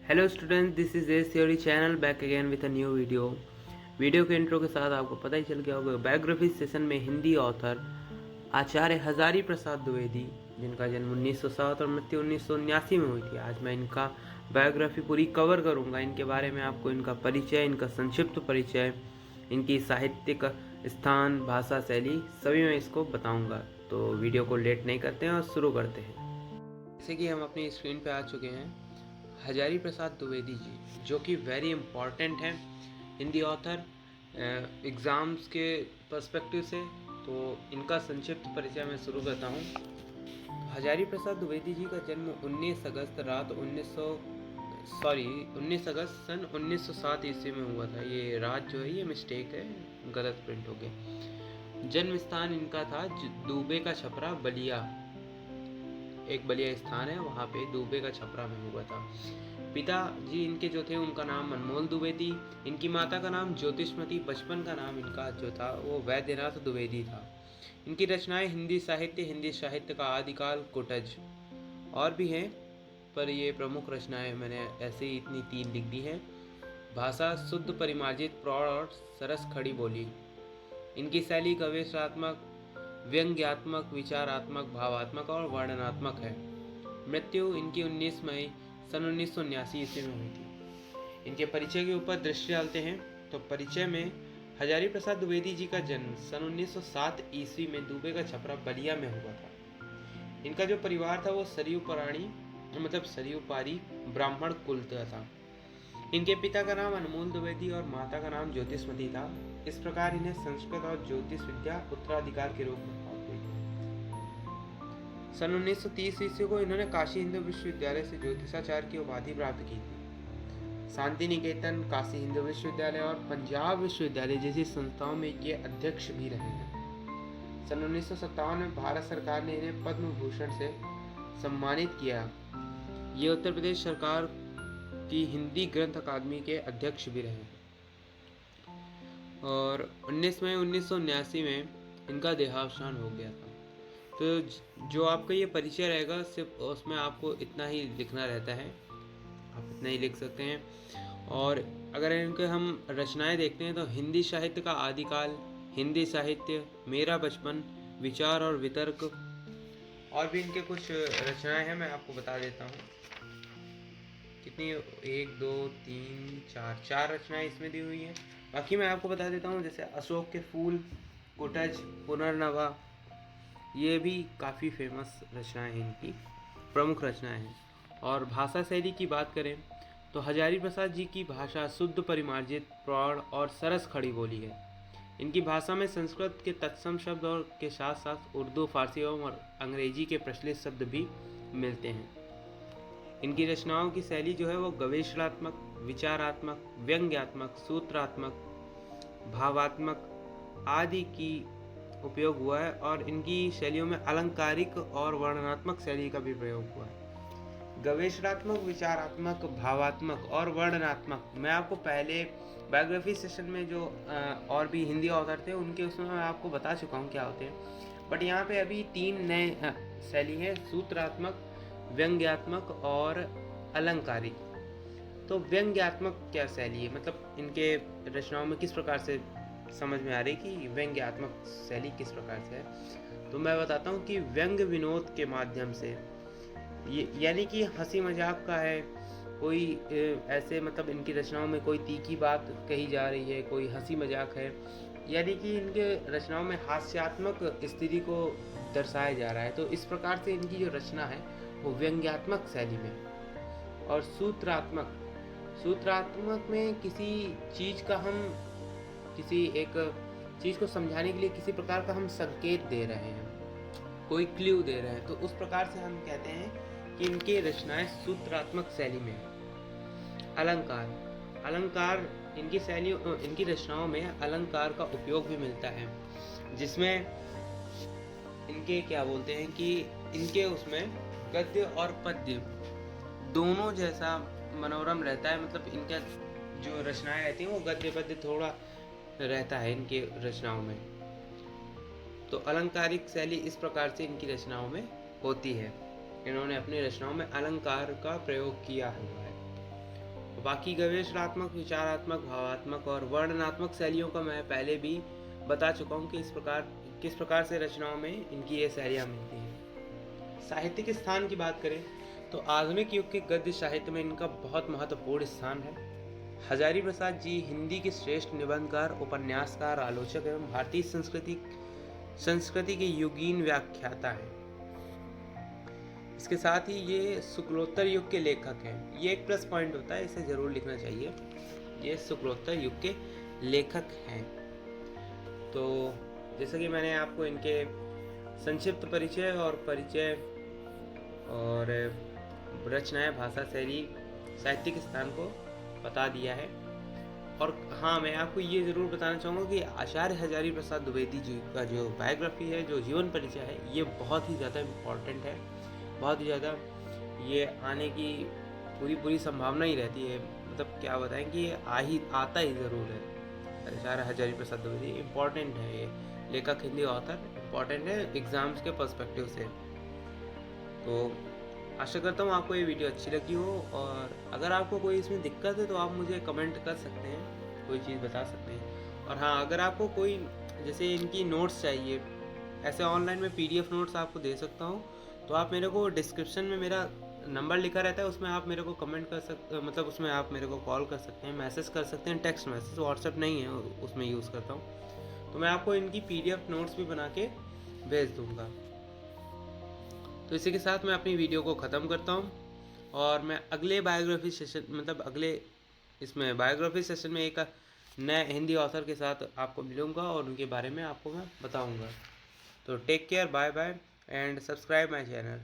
Hello students, this is S theory channel back again with a new video के intro के साथ आपको पता ही चल गया होगा। बायोग्राफी सेशन में हिंदी ऑथर आचार्य हजारी प्रसाद द्विवेदी, जिनका जन्म 1907 और मृत्यु 1979 में हुई थी। आज मैं इनका बायोग्राफी पूरी कवर करूंगा। इनके बारे में आपको इनका परिचय, इनका संक्षिप्त परिचय, इनकी साहित्यिक स्थान, भाषा, शैली सभी मैं इसको बताऊंगा। तो वीडियो को लेट नहीं करते हैं और शुरू करते हैं। जैसे कि हम अपनी स्क्रीन पे आ चुके हैं, हजारी प्रसाद द्विवेदी जी, जो कि वेरी इम्पॉर्टेंट हैं हिंदी ऑथर एग्ज़ाम्स के पर्सपेक्टिव से। तो इनका संक्षिप्त परिचय मैं शुरू करता हूँ। हजारी प्रसाद द्विवेदी जी का जन्म 19 अगस्त सन 1907 ईस्वी में हुआ था। ये रात जो है ये मिस्टेक है, गलत प्रिंट हो गया। जन्म स्थान इनका था दुबे का छपरा, बलिया, एक बलिया स्थान है, वहाँ पे दुबे का छपरा में हुआ था। पिता जी इनके जो थे उनका नाम अनमोल द्विवेदी, इनकी माता का नाम ज्योतिषमती, बचपन का नाम इनका जो था वो वैद्यनाथ द्विवेदी था। इनकी रचनाएं हिंदी साहित्य का आदिकाल, कुटज और भी हैं, पर ये प्रमुख रचनाएं मैंने ऐसे ही इतनी 3 लिख दी हैं। भाषा शुद्ध, परिमार्जित, प्रौढ़ और सरस खड़ी बोली। इनकी शैली गवेषणात्मक, व्यंग्यात्मक, विचारात्मक, भावात्मक और वर्णनात्मक है। मृत्यु इनकी 19 मई सन 1979 ईस्वी में हुई थी। इनके परिचय के ऊपर दृष्टि डालते हैं तो परिचय में हजारी प्रसाद द्विवेदी जी का जन्म सन 1907 ईस्वी में दुबे का छपरा, बलिया में हुआ था। इनका जो परिवार था वो सरयू पारी ब्राह्मण कुल का था। इनके पिता का नाम अनमोल द्विवेदी और माता का नाम ज्योतिषमती था। इस प्रकार इन्हें संस्कृत और ज्योतिष विद्या उत्तराधिकार के रूप में प्राप्त हुई। सन 1930 ईस्वी को इन्होंने काशी हिंदू विश्वविद्यालय से ज्योतिषाचार्य की उपाधि प्राप्त की थी। शांति निकेतन, काशी हिंदू विश्वविद्यालय और पंजाब विश्वविद्यालय जैसी संस्थाओं में ये अध्यक्ष भी रहे हैं। सन 1957 में भारत सरकार ने इन्हें पद्म भूषण से सम्मानित किया। ये उत्तर प्रदेश सरकार की हिंदी ग्रंथ अकादमी के अध्यक्ष भी रहे। और 19 मई 1979 में इनका देहावसान हो गया था। तो जो आपका ये परिचय रहेगा, सिर्फ उसमें आपको इतना ही लिखना रहता है, आप इतना ही लिख सकते हैं। और अगर इनके हम रचनाएं देखते हैं तो हिंदी साहित्य का आदिकाल, हिंदी साहित्य, मेरा बचपन, विचार और वितर्क, और भी इनके कुछ रचनाएं हैं, मैं आपको बता देता हूँ कितनी, 1 2 3 4 रचनाएं इसमें दी हुई हैं। बाकी मैं आपको बता देता हूँ, जैसे अशोक के फूल, कुटज, पुनर्नवा, ये भी काफ़ी फेमस रचनाएं हैं, इनकी प्रमुख रचनाएं हैं। और भाषा शैली की बात करें तो हजारी प्रसाद जी की भाषा शुद्ध, परिमार्जित, प्रौढ़ और सरस खड़ी बोली है। इनकी भाषा में संस्कृत के तत्सम शब्द और के साथ साथ उर्दू, फारसी और अंग्रेजी के प्रचलित शब्द भी मिलते हैं। इनकी रचनाओं की शैली जो है वो गवेषणात्मक, विचारात्मक, व्यंग्यात्मक, सूत्रात्मक, भावात्मक आदि की उपयोग हुआ है। और इनकी शैलियों में अलंकारिक और वर्णनात्मक शैली का भी प्रयोग हुआ है। गवेषणात्मक, विचारात्मक, भावात्मक और वर्णनात्मक, मैं आपको पहले बायोग्राफी सेशन में जो और भी हिंदी ऑथर थे उनके उसमें मैं आपको बता चुका हूँ क्या होते हैं, बट यहाँ पे अभी 3 नए शैली है, सूत्रात्मक, व्यंग्यात्मक और अलंकारिक। तो व्यंग्यात्मक क्या शैली है, मतलब इनके रचनाओं में किस प्रकार से समझ में आ रही कि व्यंग्यात्मक शैली किस प्रकार से है। तो मैं बताता हूँ कि व्यंग विनोद के माध्यम से, ये यानी कि हंसी मजाक का है, कोई ऐसे मतलब इनकी रचनाओं में कोई तीखी बात कही जा रही है, कोई हंसी मजाक है, यानी कि इनके रचनाओं में हास्यात्मक स्थिति को दर्शाया जा रहा है। तो इस प्रकार से इनकी जो रचना है वो व्यंग्यात्मक शैली में। और सूत्रात्मक में किसी चीज़ का हम, किसी एक चीज़ को समझाने के लिए किसी प्रकार का हम संकेत दे रहे हैं, कोई क्ल्यू दे रहे हैं, तो उस प्रकार से हम कहते हैं कि इनकी रचनाएं सूत्रात्मक शैली में है। अलंकार इनकी रचनाओं में अलंकार का उपयोग भी मिलता है, जिसमें इनके क्या बोलते हैं कि इनके उसमें गद्य और पद्य दोनों जैसा मनोरम रहता है। मतलब इनका जो रचनाएं रहती हैं वो गद्य पद्य थोड़ा रहता है इनके रचनाओं में। तो अलंकारिक शैली इस प्रकार से इनकी रचनाओं में होती है। इन्होंने अपनी रचनाओं में अलंकार का प्रयोग किया हुआ है। बाकी गवेषणात्मक, विचारात्मक, भावात्मक और वर्णनात्मक शैलियों का मैं पहले भी बता चुका हूँ कि किस प्रकार से रचनाओं में इनकी ये शैलियाँ मिलती हैं। साहित्यिक स्थान की बात करें तो आधुनिक युग के गद्य साहित्य में इनका बहुत महत्वपूर्ण स्थान है। हजारी प्रसाद जी हिंदी के श्रेष्ठ निबंधकार, उपन्यासकार, आलोचक एवं भारतीय संस्कृति के युगीन व्याख्याता हैं। इसके साथ ही ये शुक्लोत्तर युग के लेखक हैं। ये एक प्लस पॉइंट होता है, इसे जरूर लिखना चाहिए। ये शुक्लोत्तर युग के लेखक हैं। तो जैसे कि मैंने आपको इनके संक्षिप्त परिचय और रचनाएं, भाषा शैली, साहित्यिक स्थान को बता दिया है। और हाँ, मैं आपको ये ज़रूर बताना चाहूँगा कि आचार्य हजारी प्रसाद द्विवेदी जी का जो बायोग्राफी है, जो जीवन परिचय है, ये बहुत ही ज़्यादा इम्पॉर्टेंट है। बहुत ही ज़्यादा ये आने की पूरी संभावना ही रहती है। मतलब क्या बताएं कि ये आता ही ज़रूर है। आचार्य हजारी प्रसाद द्विवेदी इम्पॉर्टेंट है, ये लेखक, हिंदी ऑथर इम्पॉर्टेंट है एग्ज़ाम्स के पर्सपेक्टिव से। तो आशा करता हूँ आपको ये वीडियो अच्छी लगी हो, और अगर आपको कोई इसमें दिक्कत है तो आप मुझे कमेंट कर सकते हैं, कोई चीज़ बता सकते हैं। और हाँ, अगर आपको कोई जैसे इनकी नोट्स चाहिए, ऐसे ऑनलाइन में PDF नोट्स आपको दे सकता हूँ, तो आप मेरे को डिस्क्रिप्शन में मेरा नंबर लिखा रहता है, उसमें आप मेरे को कमेंट कर सकते, मतलब उसमें आप मेरे को कॉल कर सकते हैं, मैसेज कर सकते हैं, टेक्स्ट मैसेज, व्हाट्सएप नहीं है उसमें यूज़ करता हूँ। तो मैं आपको इनकी PDF नोट्स भी बना के भेज दूँगा। तो इसी के साथ मैं अपनी वीडियो को ख़त्म करता हूँ, और मैं अगले बायोग्राफी सेशन, मतलब अगले इसमें बायोग्राफी सेशन में एक नए हिंदी ऑथर के साथ आपको मिलूँगा और उनके बारे में आपको मैं बताऊँगा। तो take care, bye bye and subscribe my channel.